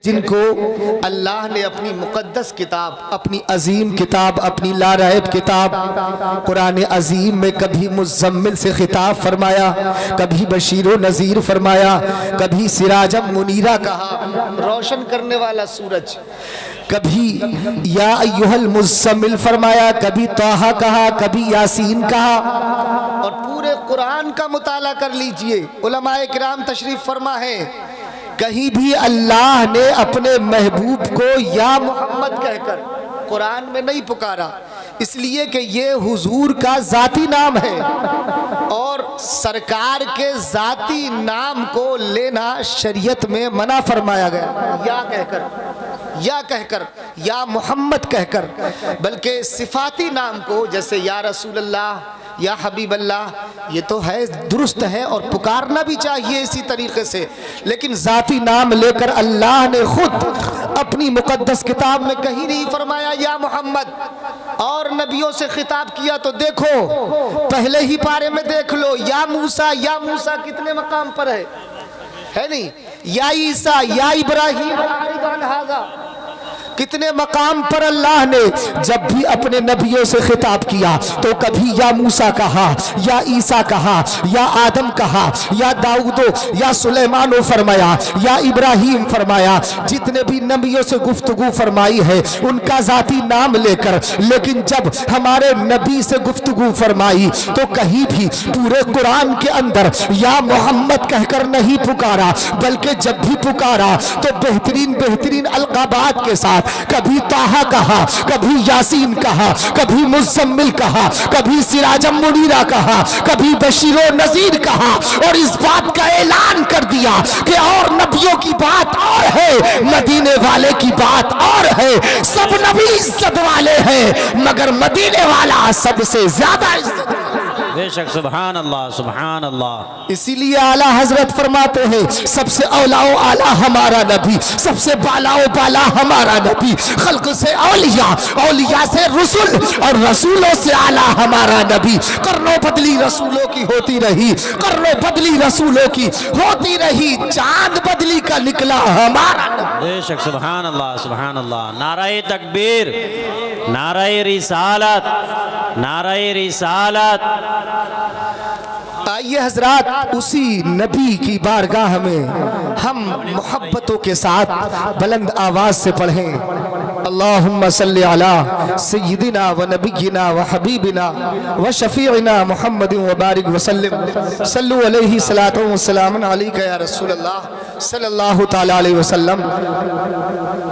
جن کو اللہ نے اپنی مقدس کتاب، اپنی عظیم کتاب، اپنی لارائب کتاب قرآن عظیم میں کبھی مزمل سے خطاب فرمایا، کبھی بشیر و نذیر فرمایا، کبھی سراجم منیرہ کہا، روشن کرنے والا سورج، کبھی یا ایھا المزمل فرمایا، کبھی طٰہٰ کہا، کبھی یاسین کہا۔ اور پورے قرآن کا مطالعہ کر لیجئے، علماء کرام تشریف فرما ہے، کہیں بھی اللہ نے اپنے محبوب کو یا محمد کہہ کر قرآن میں نہیں پکارا، اس لیے کہ یہ حضور کا ذاتی نام ہے، اور سرکار کے ذاتی نام کو لینا شریعت میں منع فرمایا گیا، یا کہہ کر یا محمد کہہ کر، بلکہ صفاتی نام کو جیسے یا رسول اللہ، یا حبیب اللہ، یہ تو ہے، درست ہے اور پکارنا بھی چاہیے اسی طریقے سے، لیکن ذاتی نام لے کر اللہ نے خود اپنی مقدس کتاب میں کہیں نہیں فرمایا یا محمد۔ اور نبیوں سے خطاب کیا تو دیکھو پہلے ہی پارے میں دیکھ لو، یا موسیٰ، یا موسیٰ کتنے مقام پر ہے نہیں، یا عیسیٰ، یا ابراہیم، کتنے مقام پر اللہ نے جب بھی اپنے نبیوں سے خطاب کیا تو کبھی یا موسیٰ کہا، یا عیسیٰ کہا، یا آدم کہا، یا داؤد، یا سلیمان فرمایا، یا ابراہیم فرمایا، جتنے بھی نبیوں سے گفتگو فرمائی ہے ان کا ذاتی نام لے کر، لیکن جب ہمارے نبی سے گفتگو فرمائی تو کہیں بھی پورے قرآن کے اندر یا محمد کہہ کر نہیں پکارا، بلکہ جب بھی پکارا تو بہترین القابات کے ساتھ کبھی طٰہٰ کہا، کبھی یاسین کہا، کبھی مزمل کہا، کبھی سراجم منیرہ کہا، کبھی بشیر و نذیر کہا، اور اس بات کا اعلان کر دیا کہ اور نبیوں کی بات اور ہے، مدینے والے کی بات اور ہے، سب نبی عزت والے ہیں مگر مدینے والا سب سے زیادہ عزت والے۔ بے شک، سبحان اللہ، سبحان اللہ۔ اسی لیے اعلیٰ حضرت فرماتے ہیں سب سے اولیٰ و اعلیٰ ہمارا نبی، سب سے بالا و بالا ہمارا نبی، خلق سے اولیاء، اولیاء سے رسول، اور رسولوں سے اعلیٰ ہمارا نبی۔ قرنوں بدلی رسولوں کی ہوتی رہی، قرنوں بدلی رسولوں کی ہوتی رہی، چاند بدلی کا نکلا ہمارا نبی۔ بے شک، سبحان اللہ، سبحان اللہ۔ نعرہ تکبیر، نعرہ رسالت، نعرہ رسالت۔ آئیے حضرات اسی نبی کی بارگاہ میں ہم محبتوں کے ساتھ بلند آواز سے پڑھیں، اللہم صلی علی سیدنا و نبینا و حبیبنا و شفیعنا محمد و بارک وسلم، صلو علیہ صلاۃ و سلام علیکہ یا رسول اللہ صلی اللہ تعالی علیہ وسلم۔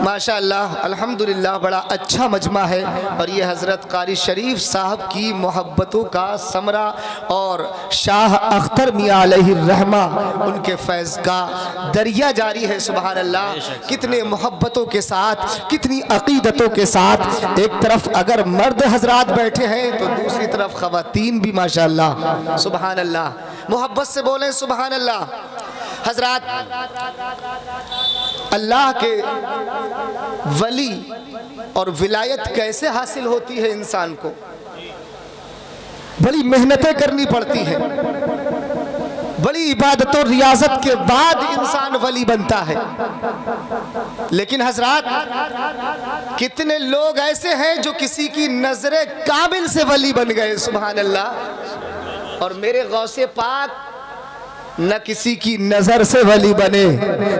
ماشاءاللہ، الحمدللہ، بڑا اچھا مجمع ہے، اور یہ حضرت قاری شریف صاحب کی محبتوں کا ثمرہ، اور شاہ اختر میاں علیہ الرحمہ ان کے فیض کا دریا جاری ہے۔ سبحان اللہ، کتنے محبتوں کے ساتھ، کتنی عقیدتوں کے ساتھ، ایک طرف اگر مرد حضرات بیٹھے ہیں تو دوسری طرف خواتین بھی ماشاءاللہ، سبحان اللہ، محبت سے بولیں سبحان اللہ۔ حضرات، اللہ کے ولی اور ولایت کیسے حاصل ہوتی ہے؟ انسان کو بڑی محنتیں کرنی پڑتی ہیں، بڑی عبادت و ریاضت کے بعد انسان ولی بنتا ہے، لیکن حضرات کتنے لوگ ایسے ہیں جو کسی کی نظر کامل سے ولی بن گئے، سبحان اللہ۔ اور میرے غوث پاک نہ کسی کی نظر سے ولی بنے،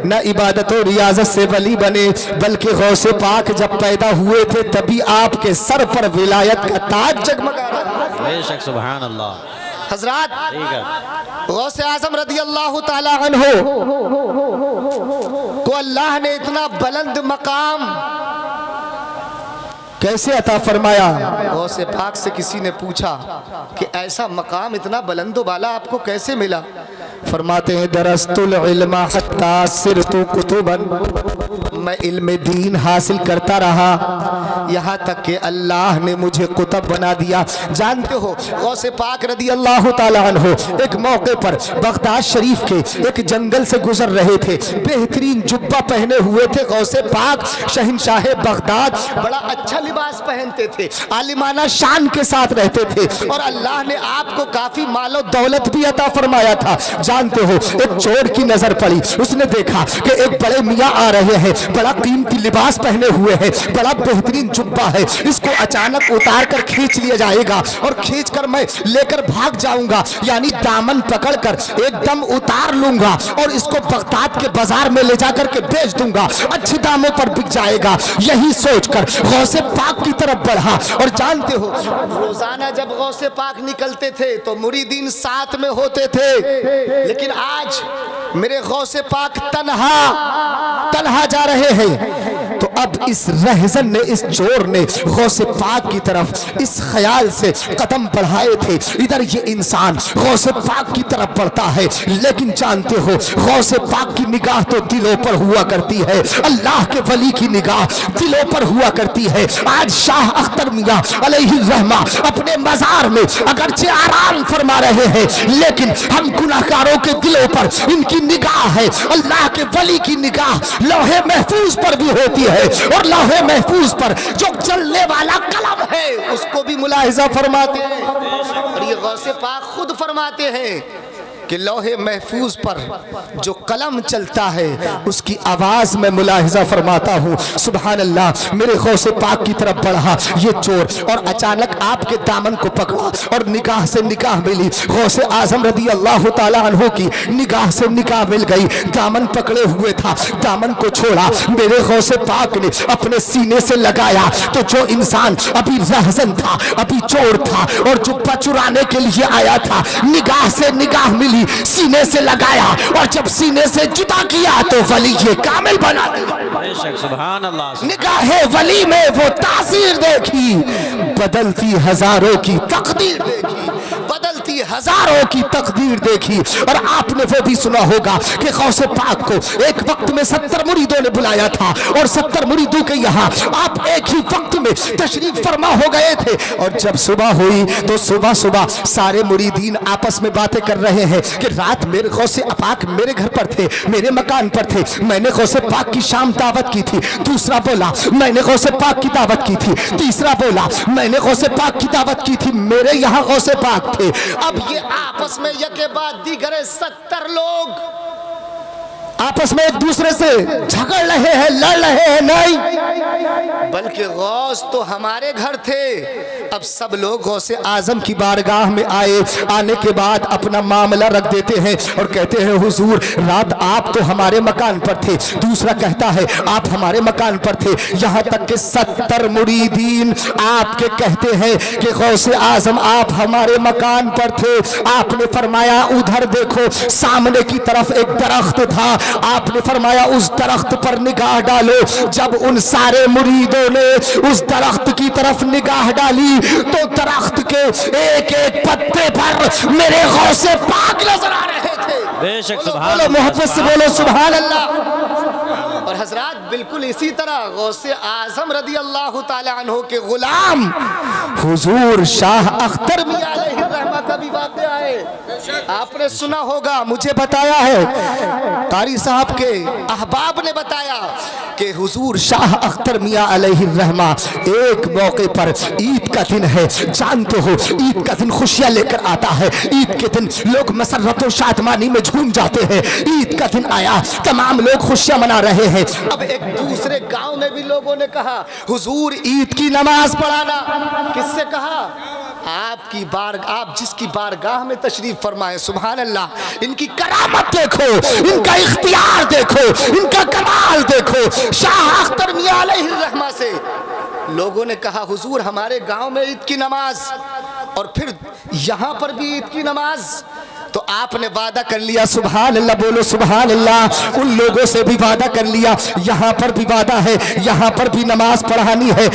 نہ عبادت و ریاضت سے ولی بنے، بلکہ غوث پاک جب پیدا ہوئے تھے تبھی آپ کے سر پر ولایت کا تاج جگمگا رہا تھا۔ بے شک، سبحان اللہ۔ حضرات، غوث اعظم رضی اللہ تعالی عنہ کو اللہ نے اتنا بلند مقام کیسے عطا فرمایا؟ غوث پاک سے کسی نے پوچھا کہ ایسا مقام اتنا بلند و بالا آپ کو کیسے ملا؟ فرماتے ہیں درست العلم حتی صرت کتبا، میں علم دین حاصل کرتا رہا یہاں تک کہ اللہ نے مجھے کتب بنا دیا۔ جانتے ہو غوث پاک رضی اللہ تعالی عنہ ایک موقع پر بغداد شریف کے ایک جنگل سے گزر رہے تھے، بہترین جبہ پہنے ہوئے تھے غوث پاک، شہنشاہ بغداد، بڑا اچھا لباس پہنتے تھے، عالمانہ شان کے ساتھ رہتے تھے، اور اللہ نے آپ کو کافی مال و دولت بھی عطا فرمایا تھا۔ جانتے ہو ایک چور کی نظر پڑی، اس نے دیکھا کہ ایک بڑے میاں آ رہے ہیں, بڑا قیمتی لباس پہنے ہوئے ہیں, بڑا بہترین جبہ ہے, اس کو اچانک اتار کر کھینچ لیا جائے گا اور کھینچ کر میں لے کر بھاگ جاؤں گا, یعنی دامن پکڑ کر ایک دم اتار لوں گا اور اس کو بغداد کے بازار میں لے جا کر کے بیچ دوں گا, اچھے داموں پر بک جائے گا. یہی سوچ کر غوث پاک کی طرف بڑھا. اور جانتے ہو روزانہ جب غوث پاک نکلتے تھے تو مریدین ساتھ میں ہوتے تھے, لیکن آج میرے غوث پاک تنہا جا رہے ہیں. تو اب اس رہزن نے, اس چور نے غوث پاک کی طرف اس خیال سے قدم بڑھائے تھے, ادھر یہ انسان غوث پاک کی طرف بڑھتا ہے, لیکن جانتے ہو غوث پاک کی نگاہ تو دلوں پر ہوا کرتی ہے, اللہ کے ولی کی نگاہ دلوں پر ہوا کرتی ہے. آج شاہ اختر میاں علیہ الرحمہ اپنے مزار میں اگرچہ آرام فرما رہے ہیں, لیکن ہم گناہگاروں کے دلوں پر ان کی نگاہ ہے. اللہ کے ولی کی نگاہ لوح محفوظ پر بھی ہوتی ہے, اور لوح محفوظ پر جو چلنے والا قلم ہے اس کو بھی ملاحظہ فرماتے ہیں. اور یہ غوث پاک خود فرماتے ہیں کہ لوح محفوظ پر جو قلم چلتا ہے اس کی آواز میں ملاحظہ فرماتا ہوں. سبحان اللہ. میرے غوث پاک کی طرف بڑھا یہ چور, اور اچانک آپ کے دامن کو پکڑا اور نگاہ سے نگاہ ملی. غوث اعظم رضی اللہ تعالی عنہ کی نگاہ سے نگاہ مل گئی, دامن پکڑے ہوئے تھا, دامن کو چھوڑا. میرے غوث پاک نے اپنے سینے سے لگایا تو جو انسان ابھی رہزن تھا, ابھی چور تھا اور جو چرانے کے لیے آیا تھا, نگاہ سے نگاہ ملی, سینے سے لگایا, اور جب سینے سے جدا کیا تو ولی یہ کامل بنا دیا. بے شک سبحان اللہ. نگاہ ولی میں وہ تاثیر دیکھی, بدلتی ہزاروں کی تقدیر دیکھی, بدلتی ہزاروں کی تقدیر دیکھی. اور آپ نے وہ بھی سنا ہوگا کہ غوث پاک کو ایک وقت میں 70 مریدوں نے بلایا تھا, اور 70 مریدوں کے یہاں آپ ایک ہی وقت میں تشریف فرما ہو گئے تھے. اور جب صبح ہوئی تو صبح سارے مریدین آپس میں باتیں کر رہے ہیں کہ رات میرے غوث پاک میرے گھر پر تھے, میرے مکان پر تھے, میں نے غوث پاک کی شام دعوت کی تھی. دوسرا بولا میں نے غوث پاک کی دعوت کی تھی. تیسرا بولا میں نے غوث پاک کی دعوت کی تھی, میرے یہاں غوث پاک تھے. اب یہ آپس میں یکے بعد دیگرے 70 لوگ آپس میں ایک دوسرے سے جھگڑ رہے ہیں, لڑ رہے ہیں, نہیں بلکہ غوث تو ہمارے گھر تھے. اب سب لوگ غوث اعظم کی بارگاہ میں آئے, آنے کے بعد اپنا معاملہ رکھ دیتے ہیں اور کہتے ہیں حضور رات آپ تو ہمارے مکان پر تھے, دوسرا کہتا ہے آپ ہمارے مکان پر تھے, یہاں تک کہ 70 مریدین آپ کے کہتے ہیں کہ غوث اعظم آپ ہمارے مکان پر تھے. آپ نے فرمایا ادھر دیکھو, سامنے کی طرف ایک درخت تھا, آپ نے فرمایا اس درخت پر نگاہ ڈالو. جب ان سارے مریدوں نے اس درخت کی طرف نگاہ ڈالی تو درخت کے ایک ایک پتے پر میرے غوث پاک نظر آ رہے تھے. بے شک سبحان بولو اللہ. محبت سے بولو سبحان اللہ. اور حضرات بالکل اسی طرح غوث اعظم رضی اللہ تعالی عنہ کے غلام حضور شاہ اختر میاں علیہ الرحمہ کا بھی واقعہ ہے. آپ نے سنا ہوگا, مجھے بتایا ہے, قاری صاحب کے احباب نے بتایا کہ حضور شاہ اختر میاں علیہ الرحمہ ایک موقع پر عید کا دن ہے, جانتے ہو عید کا دن خوشیاں لے کر آتا ہے, عید کے دن لوگ مسرت و شادمانی میں جھوم جاتے ہیں. عید کا دن آیا, تمام لوگ خوشیاں منا رہے ہیں. اب ایک دوسرے گاؤں میں بھی لوگوں نے کہا حضور عید کی نماز پڑھانا. کس سے کہا؟ آپ جس کی بارگاہ میں تشریف فرمائے. سبحان اللہ. ان کی کرامت دیکھو, ان کا اختیار دیکھو, ان کا کمال دیکھو. شاہ اختر میاں علیہ الرحمہ سے لوگوں نے کہا حضور ہمارے گاؤں میں عید کی نماز, اور پھر یہاں پر بھی عید کی نماز. تو آپ نے وعدہ کر لیا, سبحان اللہ بولو سبحان اللہ. ان لوگوں سے بھی وعدہ کر لیا, یہاں پر بھی وعدہ ہے, یہاں پر بھی نماز پڑھانی ہے,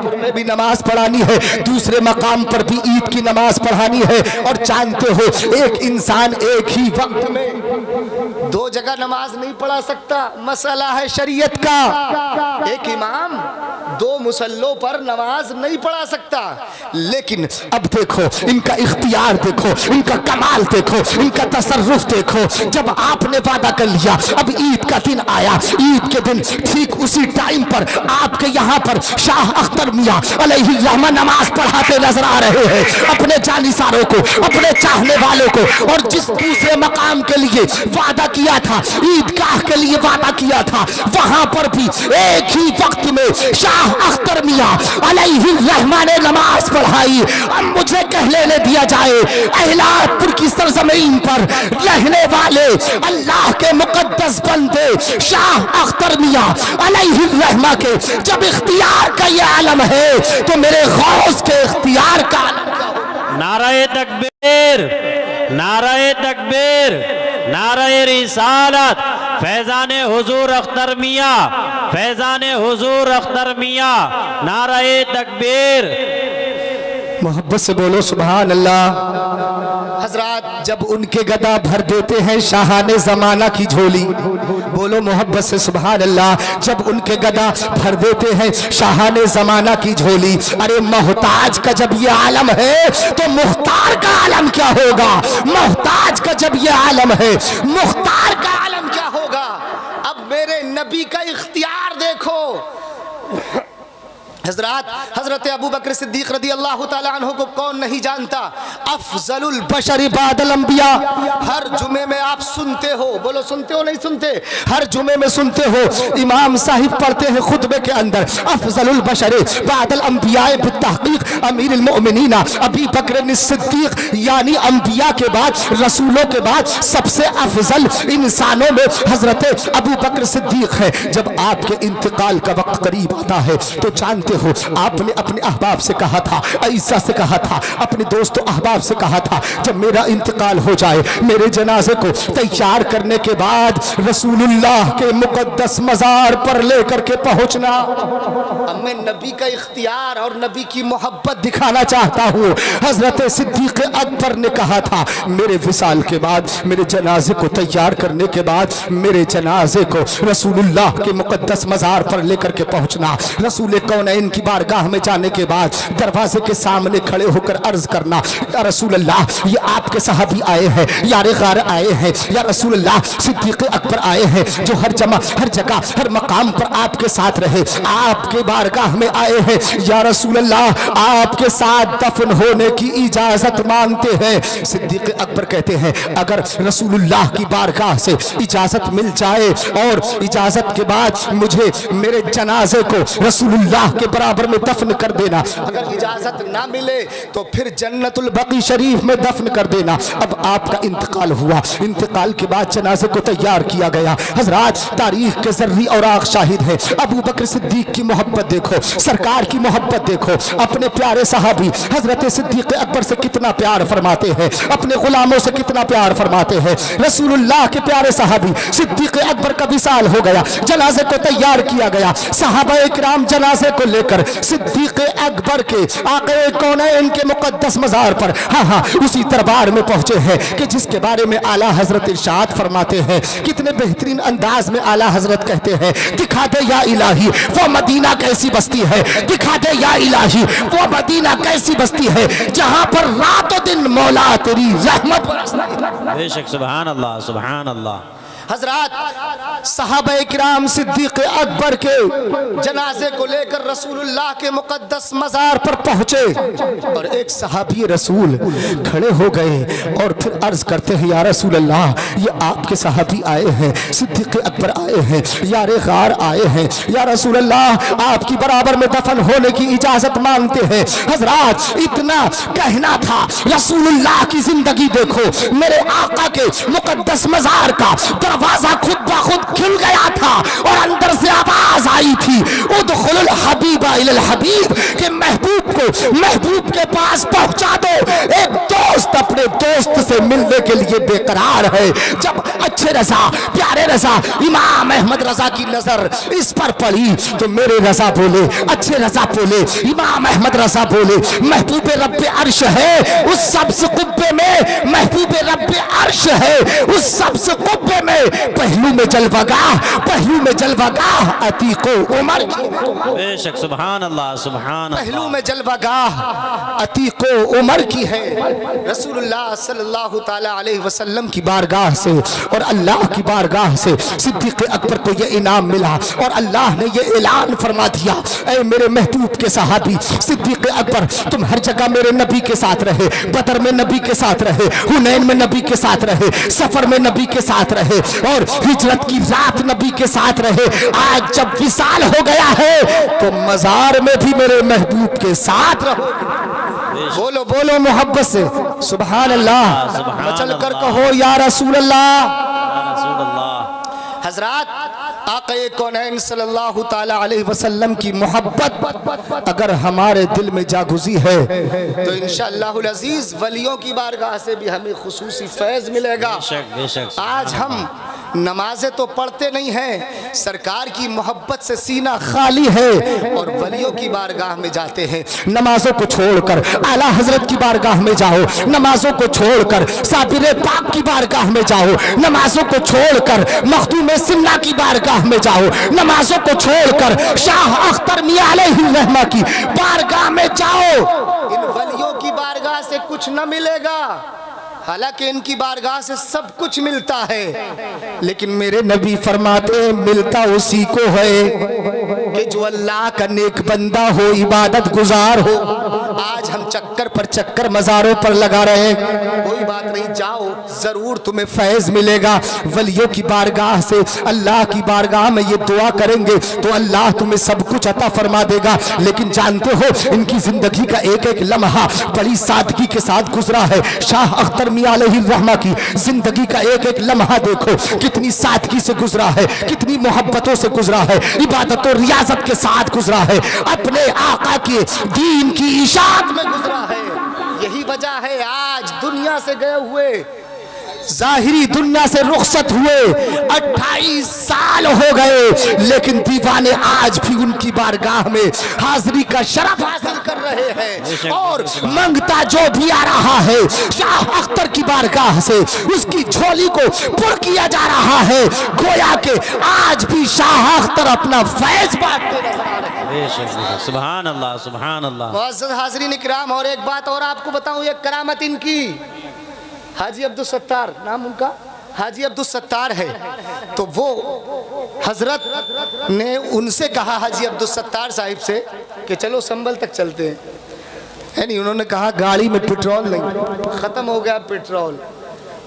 پور میں بھی نماز پڑھانی ہے, دوسرے مقام پر بھی عید کی نماز پڑھانی ہے. اور جانتے ہو ایک انسان ایک ہی وقت میں 2 جگہ نماز نہیں پڑھا سکتا, مسئلہ ہے شریعت کا. ایک امام دو مسلوں پر نماز نہیں پڑھا سکتا، لیکن اب دیکھو ان کا اختیار دیکھو، ان کا کمال دیکھو، ان کا تصرف دیکھو۔ جب آپ نے وعدہ کر لیا، اب عید کا دن آیا، عید کے دن ٹھیک اسی ٹائم پر آپ کے یہاں پر شاہ اختر میاں علیہ الرحمہ نماز پڑھاتے نظر آ رہے ہیں اپنے جانثاروں کو، اپنے چاہنے والوں کو، اور جس دوسرے مقام کے لیے وعدہ کیا تھا، عیدگاہ کے لیے وعدہ کیا تھا، وہاں پر بھی ایک ہی وقت میں شاہ اختر میاں علیہ الرحمہ نے نماز پڑھائی۔ اب مجھے کہہ لینے دیا جائے، اہلاد پور کی سرزمین پر رہنے والے اللہ کے مقدس بندے شاہ اختر میاں علیہ الرحمہ کے جب اختیار کا یہ عالم ہے تو میرے غوث کے اختیار کا عالم کیا ہوگا؟ نعرہ تکبیر، نعرہ تکبیر، نعرہ رسالت، فیضان حضور اختر میاں، فیضان حضور اختر میاں، نعرہ تکبیر۔ محبت سے بولو سبحان اللہ۔ حضرات جب ان کے گدا بھر دیتے ہیں شاہان زمانہ کی جھولی، بولو محبت سے سبحان اللہ، جب ان کے گدا بھر دیتے ہیں شاہان زمانہ کی جھولی، ارے محتاج کا جب یہ عالم ہے تو مختار کا عالم کیا ہوگا؟ محتاج کا جب یہ عالم ہے مختار کا عالم کیا ہوگا؟ اب میرے نبی کا اختیار دیکھو۔ حضرات حضرت ابو بکر صدیق رضی اللہ تعالیٰ عنہ کو کون نہیں جانتا؟ افضل البشر بعد الانبیاء۔ ہر جمعے میں آپ سنتے ہو، بولو سنتے ہو نہیں سنتے؟ ہر جمعے میں سنتے ہو، امام صاحب پڑھتے ہیں خطبے کے اندر افضل البشر بعد الانبیاء بالتحقیق امیر المؤمنین ابی بکر الصدیق، یعنی انبیاء کے بعد، رسولوں کے بعد سب سے افضل انسانوں میں حضرت ابو بکر صدیق ہے۔ جب آپ کے انتقال کا وقت قریب آتا ہے تو جانتے ہو آپ نے اپنے احباب سے کہا تھا، عیسیٰ سے کہا تھا، اپنے دوست و احباب سے کہا تھا، جب میرا انتقال ہو جائے میرے جنازے کو تیار کرنے کے بعد رسول اللہ کے مقدس مزار پر لے کر کے پہنچنا۔ اب میں نبی کا اختیار اور نبی کی محبت دکھانا چاہتا ہوں۔ حضرت صدیق اکبر نے کہا تھا میرے وصال کے بعد، میرے جنازے کو تیار کرنے کے بعد میرے جنازے کو رسول اللہ کے مقدس مزار پر لے کر کے پہنچنا۔ رسول کونین کی بارگاہ میں جانے کے بعد دروازے کے سامنے کھڑے ہو کر عرض کرنا، یا رسول اللہ یہ آپ کے صحابی آئے ہیں، یار غار آئے ہیں، یا رسول اللہ صدیق اکبر آئے ہیں جو ہر جگہ ہر مقام پر آپ کے ساتھ رہے، آپ کے بارگاہ میں آئے ہیں، یا رسول اللہ آپ کے ساتھ دفن ہونے کی اجازت مانگتے ہیں۔ صدیق اکبر کہتے ہیں اگر رسول اللہ کی بارگاہ سے اجازت مل جائے اور اجازت کے بعد مجھے میرے جنازے کو رسول اللہ کے برابر میں دفن کر دینا، اگر اجازت نہ ملے تو پھر جنت البقیع شریف میں دفن کر دینا۔ اب آپ کا انتقال ہوا، انتقال کے بعد جنازے کو تیار کیا گیا۔ حضرات تاریخ کے ذری اوراق شاہد ہے، ابو بکر صدیق کی محبت دیکھو، سرکار کی محبت دیکھو، اپنے پیارے صحابی حضرت صدیق اکبر سے کتنا پیار فرماتے ہیں، اپنے غلاموں سے کتنا پیار فرماتے ہیں۔ رسول اللہ کے پیارے صحابی صدیق اکبر کا وصال ہو گیا، جنازے کو تیار کیا گیا، صحابہ اکرام جنازے کو لے کر صدیق اکبر کے آقا کونین کے مقدس مزار پر اسی دربار میں پہنچے ہیں کہ جس کے بارے میں اعلیٰ حضرت ارشاد فرماتے ہیں، کتنے بہترین انداز میں اعلیٰ حضرت کہتے ہیں، دکھا دے یا الہی وہ مدینہ کیسی بستی ہے، دکھا دے یا الہی وہ مدینہ کیسی بستی ہے جہاں پر رات و دن مولا تیری رحمت برستی ہے۔ بے شک سبحان اللہ، سبحان اللہ۔ حضرات صحابہ اکرام صدیق اکبر کے جنازے کو لے کر رسول اللہ کے مقدس مزار پر پہنچے اور ایک صحابی رسول کھڑے ہو گئے اور پھر عرض کرتے ہیں یا رسول اللہ یہ آپ کے صحابی آئے ہیں، صدیق اکبر آئے ہیں، یار غار آئے ہیں، یا رسول اللہ آپ کی برابر میں دفن ہونے کی اجازت مانگتے ہیں۔ حضرات اتنا کہنا تھا، رسول اللہ کی زندگی دیکھو، میرے آقا کے مقدس مزار کا دروازہ خود بخود کھل گیا تھا اور اندر سے آواز آئی تھی ادخل الحبیب الی الحبیب، کہ محبوب کو محبوب کے پاس پہنچا دو۔ ایک دوست اپنے دوست سے ملنے کے لیے بے قرار ہے، جب اچھا اچھے رضا پیارے رضا امام احمد رضا کی نظر اس پر پڑی تو میرے رضا بولے, اچھے رضا بولے, امام احمد رضا بولے, محبوب رب عرش ہے اس سبز قبے میں, محبوب رب عرش ہے اس سبز قبے میں, پہلو میں جلوہ گاہ, پہلو میں جلوہ گاہ عتیق و عمر کی, بے شک سبحان اللہ سبحان پہلو اللہ. میں جلوہ گاہ عتیق و عمر کی ہے. رسول اللہ صلی اللہ تعالی علیہ وسلم کی بارگاہ سے اور اللہ کی بارگاہ سے صدیق اکبر کو یہ انعام ملا اور اللہ نے یہ اعلان فرما دیا, اے میرے محبوب کے صحابی صدیق اکبر, تم ہر جگہ میرے نبی کے ساتھ رہے, بدر میں نبی کے ساتھ رہے, حنین میں نبی کے ساتھ رہے, سفر میں نبی کے ساتھ رہے اور ہجرت کی رات نبی کے ساتھ رہے. آج جب وصال ہو گیا ہے تو مزار میں بھی میرے محبوب کے ساتھ رہو. بولو بولو محبت سے سبحان اللہ, سبحان مچل کر اللہ. کہو یا رسول اللہ. یا رسول اللہ. حضرات آقا کونین صلی اللہ تعالی علیہ وسلم کی محبت اگر ہمارے دل میں جاگزی ہے تو انشاءاللہ العزیز ولیوں کی بارگاہ سے بھی ہمیں خصوصی فیض ملے گا. بے شک بے شک. آج ہم نمازیں تو پڑھتے نہیں ہیں, سرکار کی محبت سے سینہ خالی ہے اور ولیوں کی بارگاہ میں جاتے ہیں. نمازوں کو چھوڑ کر اعلیٰ حضرت کی بارگاہ میں جاؤ, نمازوں کو چھوڑ کر صابر پاک کی بارگاہ میں جاؤ, نمازوں کو چھوڑ کر مخدوم سمنا کی بارگاہ میں جاؤ, نمازوں کو چھوڑ کر شاہ اختر میاں علیہ الرحمہ کی بارگاہ میں جاؤ. ان ولیوں کی بارگاہ سے کچھ نہ ملے گا, حالانکہ ان کی بارگاہ سے سب کچھ ملتا ہے, لیکن میرے نبی فرماتے ہیں ملتا اسی کو ہے کہ جو اللہ کا نیک بندہ ہو, عبادت گزار ہو. آج ہم چکر پر چکر مزاروں پر لگا رہے ہیں, کوئی بات نہیں, جاؤ ضرور تمہیں فیض ملے گا. ولیوں کی بارگاہ سے اللہ کی بارگاہ میں یہ دعا کریں گے تو اللہ تمہیں سب کچھ عطا فرما دے گا. لیکن جانتے ہو ان کی زندگی کا ایک ایک لمحہ بڑی سادگی کے ساتھ گزرا ہے. شاہ اختر میاں علیہ الرحمہ کی زندگی کا ایک ایک لمحہ دیکھو کتنی سادگی سے گزرا ہے, کتنی محبتوں سے گزرا ہے, عبادت و ریاضت کے ساتھ گزرا ہے, اپنے آقا کے دین کی اشاعت میں گزرا ہے. یہی وجہ ہے آج دنیا سے گئے ہوئے, ظاہری دنیا سے رخصت ہوئے 28 سال ہو گئے, لیکن دیوانے آج بھی ان کی بارگاہ میں حاضری کا شرف حاصل کر رہے ہیں. اور منگتا جو بھی آ رہا ہے شاہ اختر کی بارگاہ سے اس کی جھولی کو پر کیا جا رہا ہے, گویا کہ آج بھی شاہ اختر اپنا فیض بانٹتے نظر آ رہے ہیں. بے شک بے شک. سبحان اللہ سبحان اللہ. معزز حاضرین اکرام, اور ایک بات اور آپ کو بتاؤں, یہ کرامت ان کی حاجی عبدالستار, نام ان کا حاجی عبدالستار ہے, تو وہ حضرت نے ان سے کہا حاجی عبدالستار صاحب سے کہ چلو سنبل تک چلتے ہیں. یعنی انہوں نے کہا گاڑی میں پیٹرول نہیں, ختم ہو گیا پیٹرول.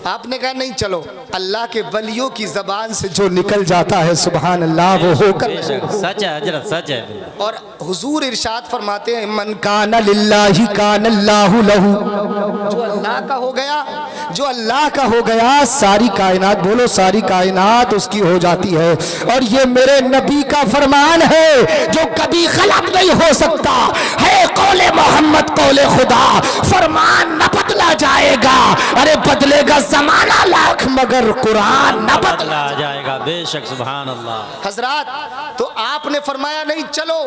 آپ نے کہا نہیں چلو, اللہ کے ولیوں کی زبان سے جو نکل جاتا ہے سبحان اللہ وہ ہو کر. بے شک سچ ہے حضرت, سچ ہے. اور حضور ارشاد فرماتے ہیں من کان للہ کان اللہ لہو, جو اللہ کا ہو گیا, جو اللہ کا ہو گیا ساری کائنات, بولو ساری کائنات اس کی ہو جاتی ہے. اور یہ میرے نبی کا فرمان ہے جو کبھی غلط نہیں ہو سکتا ہے, قول محمد قول خدا, فرمان نہ بدلا جائے گا, ارے بدلے گا زمانہ لاکھ مگر قرآن نہ بدلا جائے گا. بے شک سبحان اللہ. حضرات تو آپ نے فرمایا نہیں چلو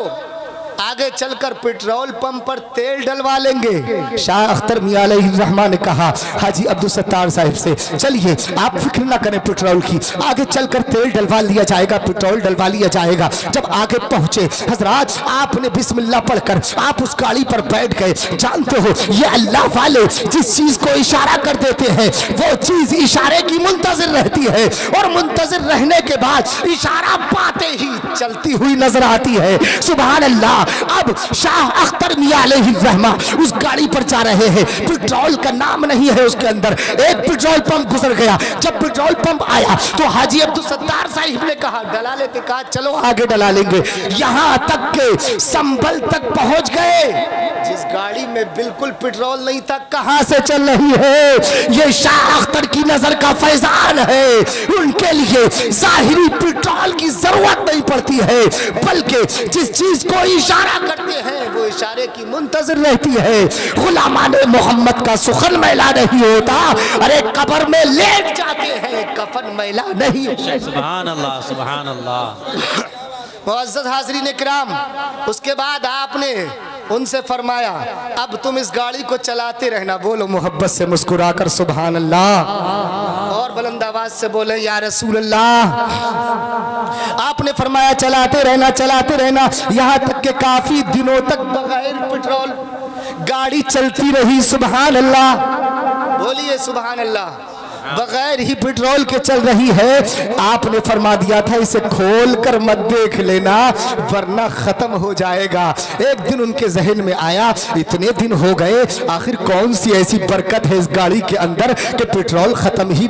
آگے چل کر پیٹرول پمپ پر تیل ڈلوا لیں گے. شاہ اختر میاں علیہ الرحمہ نے کہا حاجی عبدالستار صاحب سے چلیے آپ فکر نہ کریں پیٹرول کی, آگے چل کر تیل ڈلوا لیا جائے گا, پیٹرول ڈلوا لیا جائے گا. جب آگے پہنچے حضرات آپ نے بسم اللہ پڑھ کر آپ اس گاڑی پر بیٹھ گئے. جانتے ہو یہ اللہ والے جس چیز کو اشارہ کر دیتے ہیں وہ چیز اشارے کی منتظر رہتی ہے, اور منتظر رہنے کے بعد اشارہ پاتے ہی چلتی ہوئی نظر آتی ہے. سبحان اللہ. اب شاہ اختر میاں علیہ الرحمہ اس گاڑی پر جا رہے ہیں, پیٹرول کا نام نہیں ہے اس کے اندر. ایک پیٹرول پمپ گزر گیا, جب پیٹرول پمپ آیا تو حاجی عبدالستار صاحب نے کہا ڈلا لیتے, کہا چلو آگے ڈلا لیں گے. یہاں تک کہ سنبل تک پہنچ گئے, جس گاڑی میں بالکل پیٹرول نہیں تھا کہاں سے چل رہی ہے, یہ شاہ اختر کی نظر کا فیضان ہے. ان کے لیے ظاہری پیٹرول کی ضرورت نہیں پڑتی ہے, بلکہ جس چیز کو اشارہ اشارہ کرتے ہیں وہ اشارے کی منتظر رہتی ہے. غلامان محمد کا سخن میلا نہیں ہوتا, ارے قبر میں لیٹ جاتے ہیں, کفن میلا نہیں ہوتا. سبحان اللہ سبحان اللہ. معزز حاضرین کرام, اس کے بعد آپ نے ان سے فرمایا اب تم اس گاڑی کو چلاتے رہنا. بولو محبت سے مسکرا کر سبحان اللہ, اور بلند آواز سے بولے یا رسول اللہ. آپ نے فرمایا چلاتے رہنا چلاتے رہنا, یہاں تک کہ کافی دنوں تک بغیر پٹرول گاڑی چلتی رہی. سبحان اللہ, بولیے سبحان اللہ. بغیر ہی پٹرول کے چل رہی ہے. آپ نے فرما دیا تھا اسے کھول کر مت دیکھ لینا ورنہ ختم ہو جائے گا. ایک دن ان کے ذہن میں آیا اتنے دن ہو گئے, آخر کون سی ایسی برکت ہے اس گاڑی کے اندر کہ پٹرول ختم ہی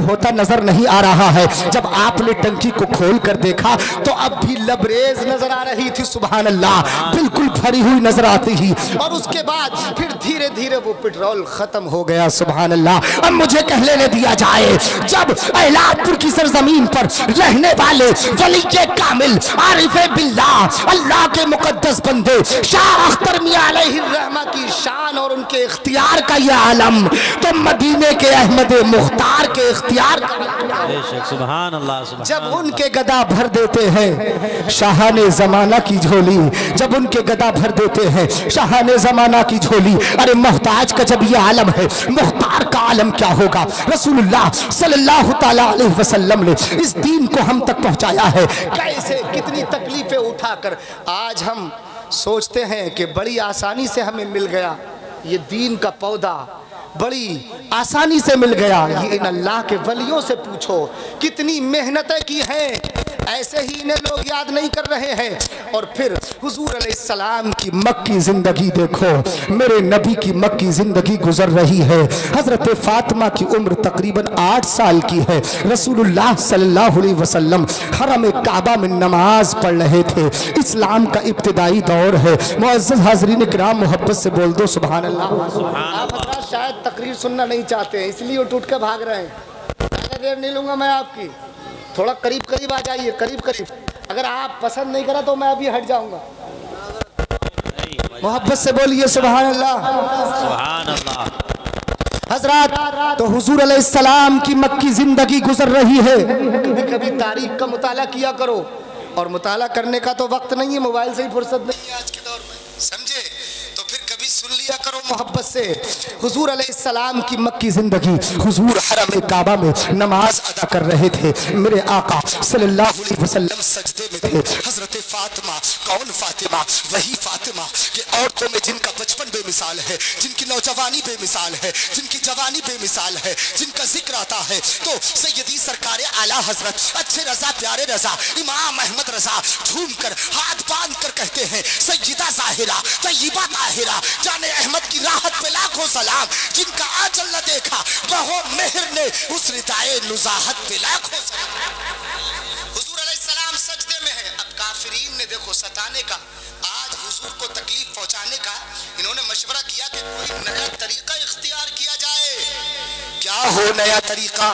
ہوتا نظر نہیں آ رہا ہے. جب آپ نے ٹنکی کو کھول کر دیکھا تو اب بھی لبریز نظر آ رہی تھی. سبحان اللہ, بالکل بھری ہوئی نظر آتی ہی. اور اس کے بعد پھر دھیرے دھیرے وہ پٹرول ختم ہو گیا. سبحان اللہ. اب مجھے کہہ لینے دیا جائے, جب احلاد پور کی سرزمین پر رہنے والے ولی کامل عارف باللہ اللہ کے مقدس بندے شاہ اختر میاں علیہ الرحمہ کی شان اور ان کے اختیار کا یہ عالم, تو مدینے کے احمد مختار کے اختیار کا سبحان اللہ سبحان. جب ان کے گدا بھر دیتے ہیں شاہان زمانہ کی جھولی, جب ان کے گدا بھر دیتے ہیں شاہان زمانہ کی جھولی, ارے محتاج کا جب یہ عالم ہے مختار کا عالم کیا ہوگا. رسول اللہ صلی اللہ تعالی علیہ وسلم نے اس دین کو ہم تک پہنچایا ہے. کیسے کتنی تکلیفیں اٹھا کر آج ہم سوچتے ہیں کہ بڑی آسانی سے ہمیں مل گیا یہ دین کا پودا, بڑی آسانی سے مل گیا. یہ ان اللہ کے ولیوں سے پوچھو کتنی محنتیں کی ہیں, ایسے ہی انہیں لوگ یاد نہیں کر رہے ہیں. اور پھر حضور علیہ السلام کی مکی زندگی دیکھو, میرے نبی کی مکی زندگی گزر رہی ہے. حضرت فاطمہ کی عمر تقریباً 8 سال کی ہے. رسول اللہ صلی اللہ علیہ وسلم حرم کعبہ میں نماز پڑھ رہے تھے. اسلام کا ابتدائی دور ہے. معزز حاضرین کرام محبت سے بول دو سبحان اللہ. آپ حضرات شاید تقریر سننا نہیں چاہتے ہیں اس لیے اٹھ اٹھ کے بھاگ رہے ہیں. زیادہ دیر نہیں لوں گا میں آپ کی, تھوڑا قریب قریب آ جائیے, قریب قریب. اگر آپ پسند نہیں کرا تو میں ابھی ہٹ جاؤں گا. محبت سے بولیے سبحان اللہ سبحان اللہ. حضرات, تو حضور علیہ السلام کی مکی زندگی گزر رہی ہے. کبھی کبھی تاریخ کا مطالعہ کیا کرو, اور مطالعہ کرنے کا تو وقت نہیں ہے, موبائل سے ہی فرصت نہیں ہے آج کے دور میں, سمجھے؟ تو پھر کبھی سن لیا کرو محبت سے. حضور علیہ السلام کی مکی زندگی, حضور حرم کعبہ میں نماز ادا کر رہے تھے. میرے آقا صلی اللہ علیہ وسلم سجدے میں تھے. حضرت فاطمہ, کون فاطمہ؟ وہی فاطمہ کہ عورتوں میں جن کا بچپن بے مثال ہے, جن کی نوجوانی بے مثال ہے, جن کی جوانی بے مثال ہے, جن کا ذکر آتا ہے تو سیدی سرکار اعلیٰ حضرت اچھے رضا پیارے رضا امام احمد رضا جھوم کر ہاتھ باندھ کر کہتے ہیں سیدہ ظاہرہ طیبہ طاہرہ جان احمد کی راحت پہ لاکھوں سلام, جن کا آنچل نہ دیکھا بہو مہر نے اس ردائے نزاہت پہ لاکھوں سلام. حضور علیہ السلام سجدے میں ہے. اب کافرین نے دیکھو ستانے کا, آج حضور کو تکلیف پہنچانے کا انہوں نے مشورہ کیا کہ کوئی نیا طریقہ اختیار کیا جائے. کیا ہو نیا طریقہ؟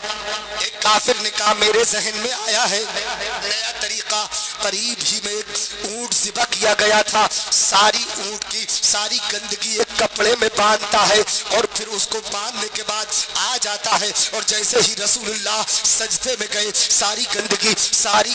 ایک کافر نے کہا میرے ذہن میں آیا ہے نیا طریقہ. قریب ہی میں ایک اونٹ ذبح کیا گیا تھا, ساری اونٹ کی ساری گندگی ایک کپڑے میں باندھتا ہے اور پھر اس کو باندھنے کے بعد آ جاتا ہے, اور جیسے ہی رسول اللہ سجدے میں گئے ساری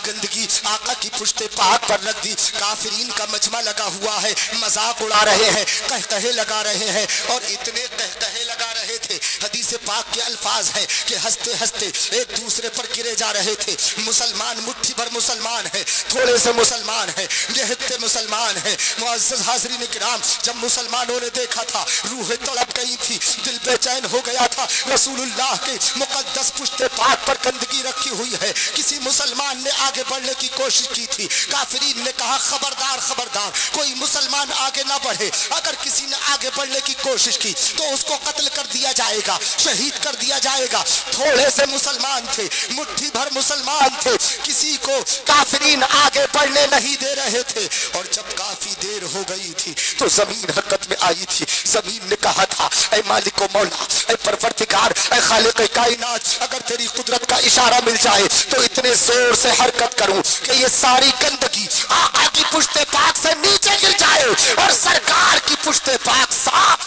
گندگی آقا کی پشت پاک پر رکھ دی. کافرین کا مجمع لگا ہوا ہے, مذاق اڑا رہے ہیں, قہقہے لگا رہے ہیں, اور اتنے قہقہے لگا رہے تھے. حدیث پاک کے الفاظ ہیں کہ ہنستے ہنستے ایک دوسرے پر گرے جا رہے تھے. مسلمان مٹھی بھر مسلمان ہے, تھوڑے سے مسلمان ہے, نہتے مسلمان ہے. معزز حاضرین کرام, جب مسلمانوں نے دیکھا تھا روح تڑپ گئی تھی, دل بے چین ہو گیا تھا. رسول اللہ کے مقدس پشت پاک پر گندگی رکھی ہوئی ہے. کسی مسلمان نے آگے بڑھنے کی کوشش کی تھی. کافرین نے کہا خبردار خبردار, کوئی مسلمان آگے نہ بڑھے. اگر کسی نے آگے بڑھنے کی کوشش کی تو اس کو قتل کر دیا جائے گا, شہید کر دیا جائے گا. تھوڑے سے مسلمان تھے, مٹھی بھر مسلمان تھے, کسی کو کافرین آگے بڑھنے نہیں دے رہے تھے. اور جب کافی دیر ہو گئی تھی تو زمین حرکت میں آئی تھی. زمین نے کہا تھا اے مالک و مولا, اے پروردگار, اے خالق کائنات, اگر تیری قدرت کا اشارہ مل جائے تو اتنے زور سے حرکت کروں کہ یہ ساری گندگی آقا کی پشت پاک سے نیچے گر جائے. جائے اور سرکار کی پشت پاک صاف.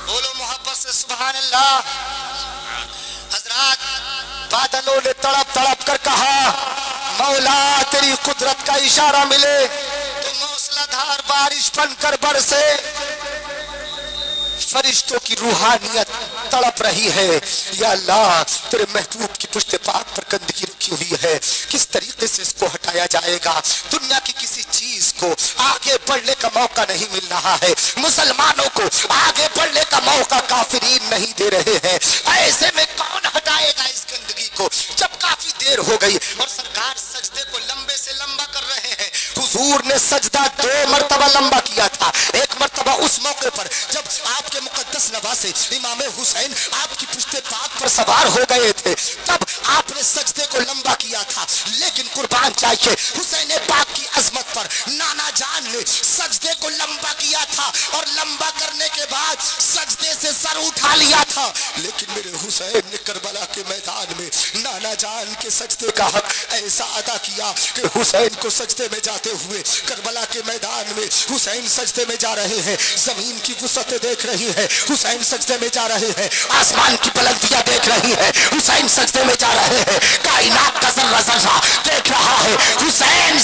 بولو محبت سے سبحان اللہ. حضرات بادلوں نے تڑپ تڑپ کر کہا مولا تیری قدرت کا اشارہ ملے تو موسلا دھار بارش بن کر برسے. فرشتوں کی روحانیت تڑپ رہی ہے یا اللہ تیرے محبوب کی پشت پاک پر گندگی رکھی ہوئی ہے, کس طریقے سے اس کو ہٹایا جائے گا. دنیا کی کسی چیز کو آگے بڑھنے کا موقع نہیں مل رہا ہے, مسلمانوں کو آگے بڑھنے کا موقع کافرین نہیں دے رہے ہیں. ایسے میں کون ہٹائے گا اس گندگی کو جب کافی دیر ہو گئی اور سرکار سجدے کو لمبے سے لمبا کر رہے ہیں. حضور نے سجدہ 2 مرتبہ لمبا کیا تھا. ایک مرتبہ اس موقع پر جب آپ کے مقدس نواسے امام حسین آپ کی پشت پاک پر سوار ہو گئے تھے, تب آپ نے سجدے کو لمبا کیا تھا. لیکن قربان چاہیے حسین پاک کی عظمت پر نانا جان نے سجدے کو لمبا کیا تھا اور لمبا کرنے کے بعد سجدے سے سر اٹھا لیا تھا. لیکن میرے حسین نے کربلا کے میدان میں نانا جان کے سجدے کا حق ایسا ادا کیا کہ حسین کو سجدے میں جاتے ہوئے کربلا کے میدان میں حسین سجدے میں جا رہے ہیں, زمین کی وسعتیں دیکھ رہی ہے, حسین سجدے میں جا رہے ہیں, آسمان کی بلندیاں دیکھ رہی ہے, حسین سجدے میں جا رہے ہیں, کائنات کا ذرہ ذرہ دیکھ رہا ہے, حسین